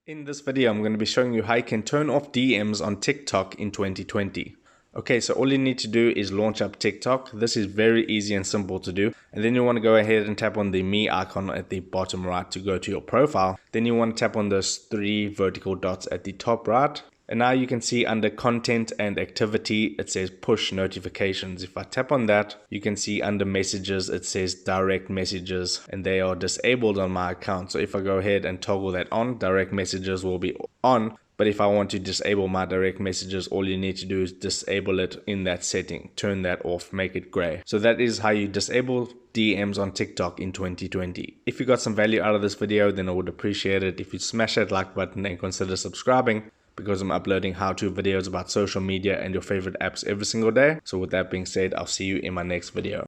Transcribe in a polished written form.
In this video, I'm going to be showing you how you can turn off DMs on TikTok in 2020. Okay, so all you need to do is launch up TikTok. This is very easy and simple to do. And then you want to go ahead and tap on the me icon at the bottom right to go to your profile. Then you want to tap on those three vertical dots at the top right. And now you can see under content and activity, it says push notifications. If I tap on that, you can see under messages, it says direct messages, and they are disabled on my account. So if I go ahead and toggle that on, direct messages will be on. But if I want to disable my direct messages, all you need to do is disable it in that setting. Turn that off, make it gray. So that is how you disable DMs on TikTok in 2020. If you got some value out of this video, then I would appreciate it if you smash that like button and consider subscribing, because I'm uploading how-to videos about social media and your favorite apps every single day. So with that being said, I'll see you in my next video.